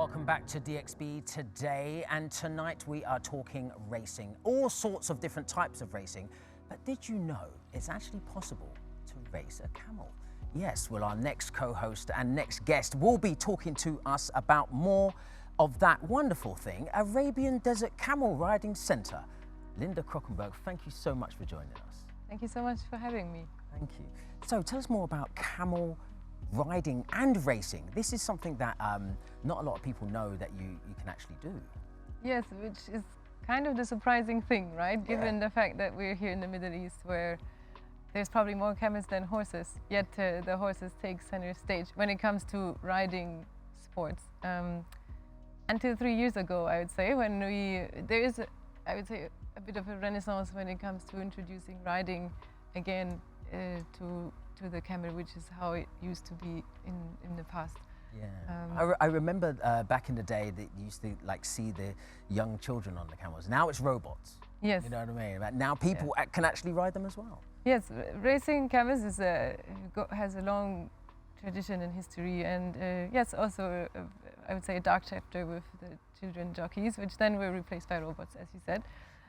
welcome back to DXB today, and tonight we are talking racing, all sorts of different types of racing. But did you know it's actually possible to race a camel? Yes, well, our next co-host and next guest will be talking to us about more of that wonderful thing, Arabian Desert Camel Riding Centre. Linda Krockenberg, thank you so much for joining us. Thank you so much for having me. Thank you. So tell us more about camel riding and racing. This is something that not a lot of people know that you can actually do. Yes, which is kind of the surprising thing, right? Given the fact that we're here in the Middle East where there's probably more camels than horses, yet the horses take center stage when it comes to riding sports. Until 3 years ago, I would say, when there is, I would say, a bit of a renaissance when it comes to introducing riding again to the camel, which is how it used to be in the past. Yeah, I remember back in the day that you used to see the young children on the camels. Now it's robots. Yes. You know what I mean? But now people can actually ride them as well. Yes, racing camels has a long tradition and history, and yes, also I would say a dark chapter with the children jockeys, which then were replaced by robots, as you said.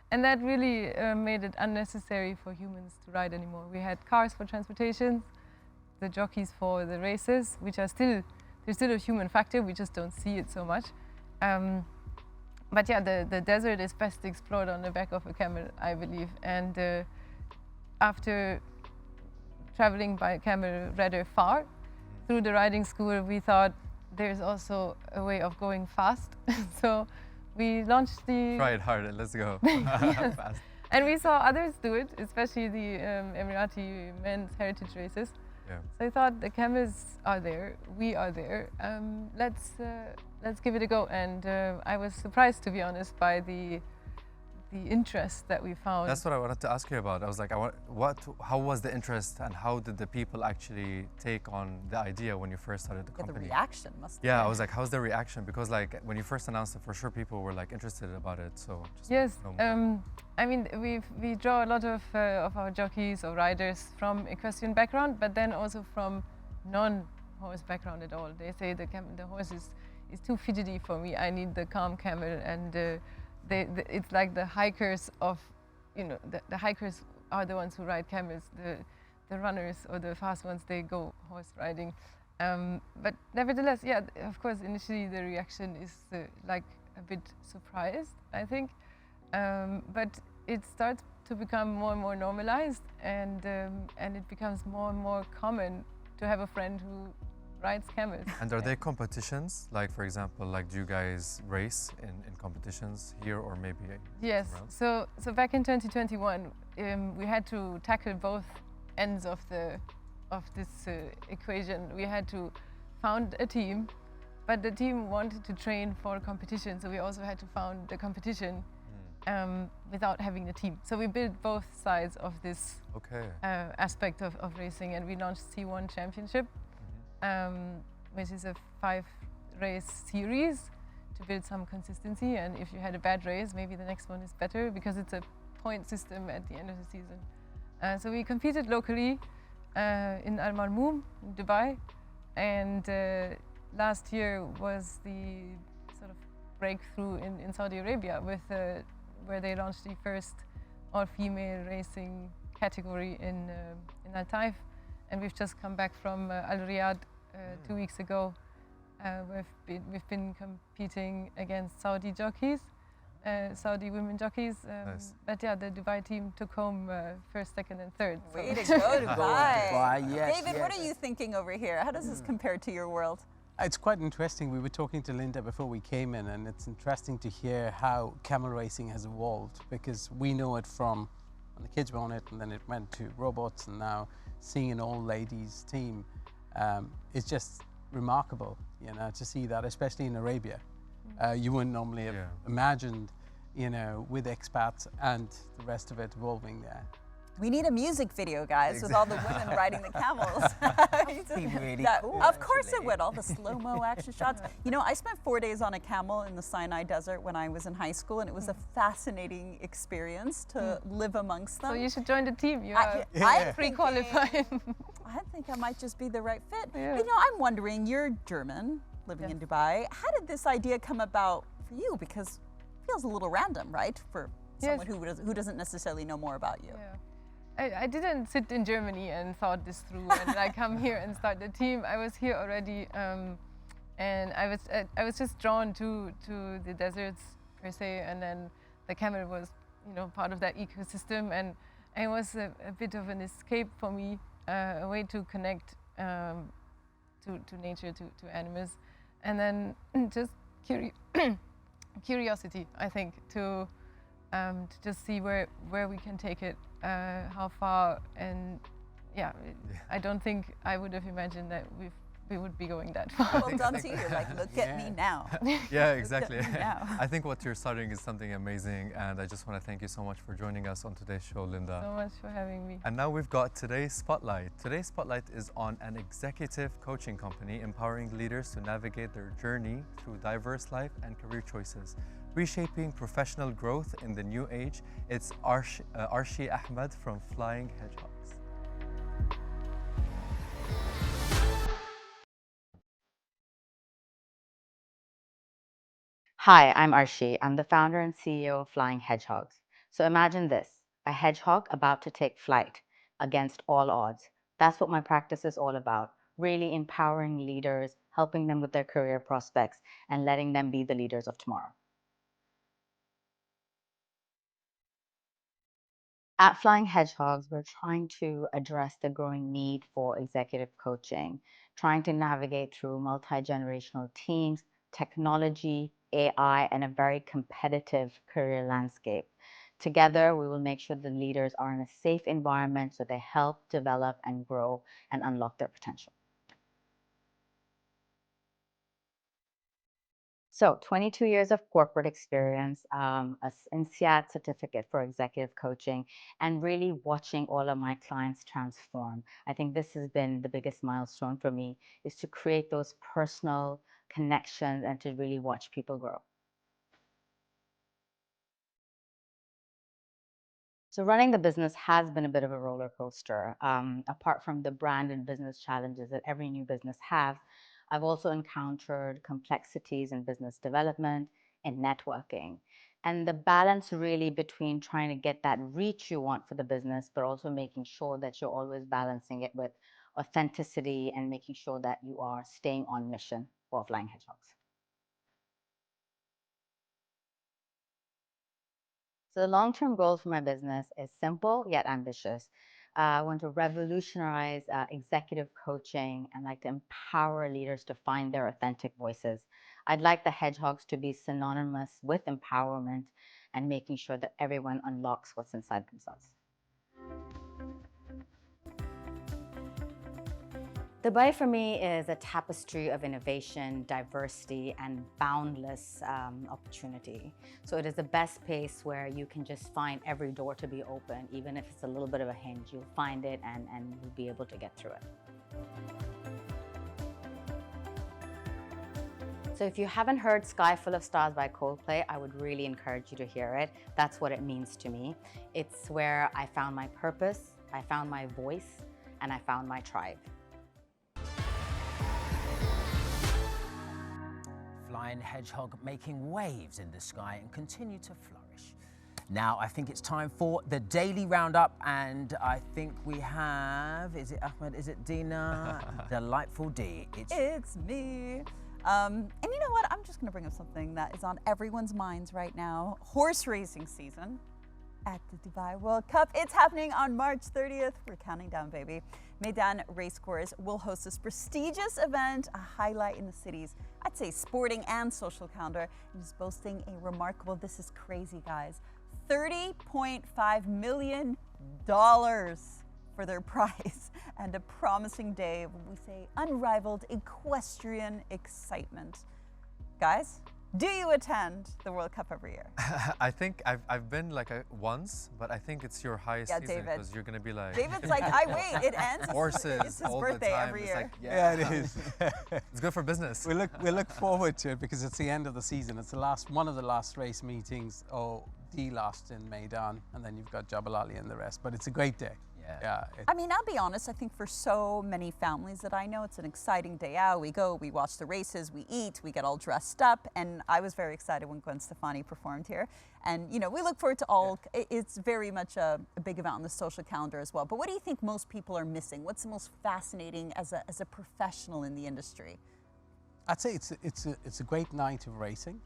And that really made it unnecessary for humans to ride anymore. We had cars for transportation, the jockeys for the races, which are there's still a human factor, we just don't see it so much. But yeah, the desert is best explored on the back of a camel, I believe. And after traveling by camel rather far through the riding school, we thought there's also a way of going fast. So we launched the... Try it harder, let's go. Yes. Fast. And we saw others do it, especially the Emirati men's heritage races. Yeah. So I thought the camels are there, we are there. Let's give it a go. And I was surprised, to be honest, by the interest that we found. That's what I wanted to ask you about. I was like, how was the interest, and how did the people actually take on the idea when you first started the company? The reaction must be. Yeah, I was like, how's the reaction? Because when you first announced it, for sure people were interested about it. So just yes, I mean, we draw a lot of our jockeys or riders from equestrian background, but then also from non-horse background at all. They say the horse is too fidgety for me. I need the calm camel, and it's like the hikers of, the hikers are the ones who ride camels. The runners or the fast ones, they go horse riding. But nevertheless, yeah, of course, initially the reaction is a bit surprised, I think. But it starts to become more and more normalized, and it becomes more and more common to have a friend who rides camels. And are there competitions? For example, do you guys race in competitions here or maybe Yes. somewhere else? So back in 2021, we had to tackle both ends of this equation. We had to found a team, but the team wanted to train for a competition, so we also had to found the competition without having a team. So we built both sides of this aspect of racing, and we launched C1 Championship, which is a 5-race series to build some consistency. And if you had a bad race, maybe the next one is better, because it's a point system at the end of the season. So we competed locally in Al Marmoum, in Dubai, and last year was the sort of breakthrough in Saudi Arabia with where they launched the first all-female racing category in Al Taif. And we've just come back from Al Riyadh 2 weeks ago. We've been competing against Saudi jockeys, Saudi women jockeys. Nice. But yeah, the Dubai team took home first, second, and third. Way to go, Dubai. Dubai, yes, David, what are you thinking over here? How does this compare to your world? It's quite interesting. We were talking to Linda before we came in, and it's interesting to hear how camel racing has evolved, because we know it from when the kids were on it, and then it went to robots, and now seeing an all-ladies team is just remarkable, to see that, especially in Arabia. You wouldn't normally have imagined, with expats and the rest of it evolving there. We need a music video, guys, with all the women riding the camels. That'd be really cool, Of course it actually. would, all the slow-mo action shots. I spent 4 days on a camel in the Sinai Desert when I was in high school, and it was a fascinating experience to live amongst them. So you should join the team. You are I'm pre-qualified. I think I might just be the right fit. Yeah. I'm wondering, you're German, living in Yes. Dubai. How did this idea come about for you? Because it feels a little random, right? For Yes. someone who doesn't necessarily know more about you. Yeah. I didn't sit in Germany and thought this through and I come here and start the team. I was here already, and I was just drawn to the deserts per se, and then the camel was, you know, part of that ecosystem, and it was a bit of an escape for me, a way to connect to nature, to animals, and then just curiosity, I think, to just see where we can take it, how far, and yeah, I don't think I would have imagined that we would be going that far. Well done to you. Like, look at me now. Yeah, exactly. Look at me now. I think what you're starting is something amazing, and I just want to thank you so much for joining us on today's show, Linda. So much for having me. And now we've got today's spotlight. Today's spotlight is on an executive coaching company empowering leaders to navigate their journey through diverse life and career choices, reshaping professional growth in the new age. It's Arshi Ahmed from Flying Hedgehogs. Hi, I'm Arshi. I'm the founder and CEO of Flying Hedgehogs. So imagine this, a hedgehog about to take flight against all odds. That's what my practice is all about, really empowering leaders, helping them with their career prospects, and letting them be the leaders of tomorrow. At Flying Hedgehogs, we're trying to address the growing need for executive coaching, trying to navigate through multi-generational teams, technology, AI, and a very competitive career landscape. Together, we will make sure the leaders are in a safe environment so they help develop and grow and unlock their potential. So 22 years of corporate experience, a INSEAD certificate for executive coaching, and really watching all of my clients transform. I think this has been the biggest milestone for me, is to create those personal connections and to really watch people grow. So running the business has been a bit of a roller coaster. Apart from the brand and business challenges that every new business has, I've also encountered complexities in business development and networking. And the balance really between trying to get that reach you want for the business, but also making sure that you're always balancing it with authenticity and making sure that you are staying on mission for Flying Hedgehogs. So the long-term goal for my business is simple yet ambitious. I want to revolutionize executive coaching and like to empower leaders to find their authentic voices. I'd like the hedgehogs to be synonymous with empowerment and making sure that everyone unlocks what's inside themselves. Dubai for me is a tapestry of innovation, diversity, and boundless opportunity. So it is the best place where you can just find every door to be open, even if it's a little bit of a hinge, you'll find it and you'll be able to get through it. So if you haven't heard Sky Full of Stars by Coldplay, I would really encourage you to hear it. That's what it means to me. It's where I found my purpose, I found my voice, and I found my tribe. Flying hedgehog making waves in the sky and continue to flourish. Now, I think it's time for the daily roundup, and I think we have, is it Ahmed, is it Dina? Delightful D. It's me. And you know what? I'm just going to bring up something that is on everyone's minds right now. Horse racing season at the Dubai World Cup. It's happening on March 30th. We're counting down, baby. Meydan Racecourse will host this prestigious event, a highlight in the city's, I'd say, sporting and social calendar, and is boasting a remarkable, this is crazy, guys, $30.5 million for their prize, and a promising day of, we say, unrivaled equestrian excitement. Guys, do you attend the World Cup every year? I think I've been like once, but I think it's your highest season David. because you're gonna be like David's like, I wait, it ends. horses It's his all birthday the time. every It's year. like, Yeah, it is. It's good for business. we look forward to it because it's the end of the season. It's the last one of the last race meetings, or the last in Meydan, and then you've got Jabal Ali and the rest. But it's a great day. Yeah, Yeah, I mean, I'll be honest, I think for so many families that I know, it's an exciting day out. We go, we watch the races, we eat, we get all dressed up. And I was very excited when Gwen Stefani performed here. And, you know, we look forward to all, it's very much a big event on the social calendar as well. But what do you think most people are missing? What's the most fascinating as a professional in the industry? I'd say it's a great night of racing.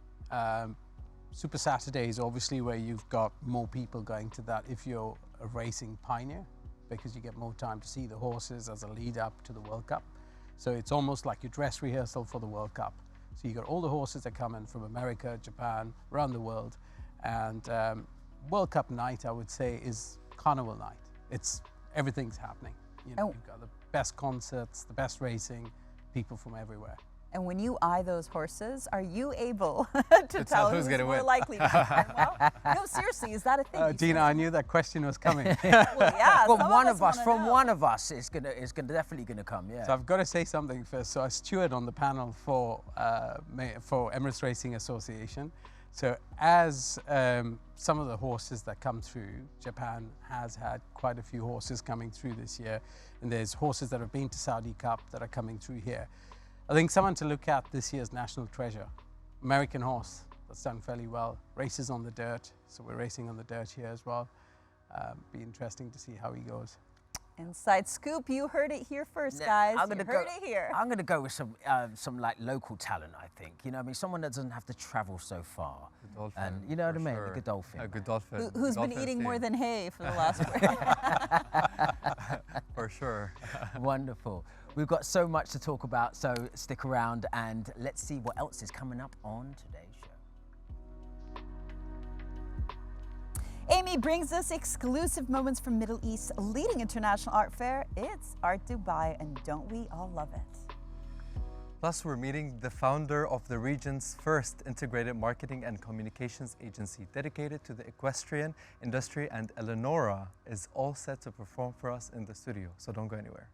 Super Saturday is obviously where you've got more people going to that if you're a racing pioneer, because you get more time to see the horses as a lead up to the World Cup. So it's almost like your dress rehearsal for the World Cup. So you got all the horses that come in from America, Japan, around the world. And World Cup night, I would say, is carnival night. It's everything's happening. You know, you've got the best concerts, the best racing, people from everywhere. And when you eye those horses, are you able to tell tell who's who's gonna more win? likely to win? Well, no, seriously, is that a thing? You Dina, I knew that question was coming. Well, yeah, From some one of us, wanna from know. one of us, it's definitely gonna come. Yeah. So I've got to say something first. So I steward on the panel for Emirates Racing Association. So as some of the horses that come through, Japan has had quite a few horses coming through this year, and there's horses that have been to Saudi Cup that are coming through here. I think someone to look at this year's national treasure, American horse that's done fairly well, races on the dirt. So we're racing on the dirt here as well. Be interesting to see how he goes. Inside scoop, you heard it here first, guys. I'm You gonna heard go, it here. I'm gonna go with some like local talent. I think, you know, I mean, someone that doesn't have to travel so far. Godolphin, And you know what I for mean, sure. the Godolphin. Godolphin. Who's been Godolphin's eating more team. than hay for the last week? For sure. Wonderful. We've got so much to talk about, so stick around and let's see what else is coming up on today's show. Amy brings us exclusive moments from Middle East's leading international art fair. It's Art Dubai, and don't we all love it? Plus, we're meeting the founder of the region's first integrated marketing and communications agency dedicated to the equestrian industry, and Eleonora is all set to perform for us in the studio, so don't go anywhere.